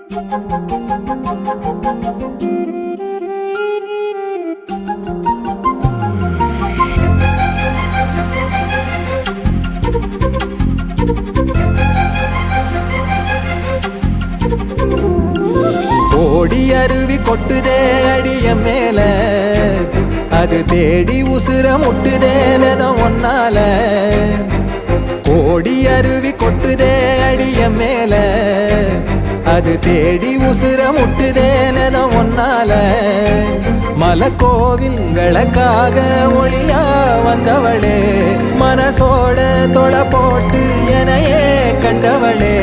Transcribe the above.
ஓடி அருவி கொட்டுதே அடிய மேல, அது தேடி உசுர முட்டுதேனத ஒன்னால. ஓடி அருவி கொட்டுதே அடிய மேல, அது தேடி உசுர முட்டுதேனத ஒன்னால. மலக்கோவில்களுக்காக ஒளியா வந்தவளே, மனசோட தொட போட்டு எனையே கண்டவளே.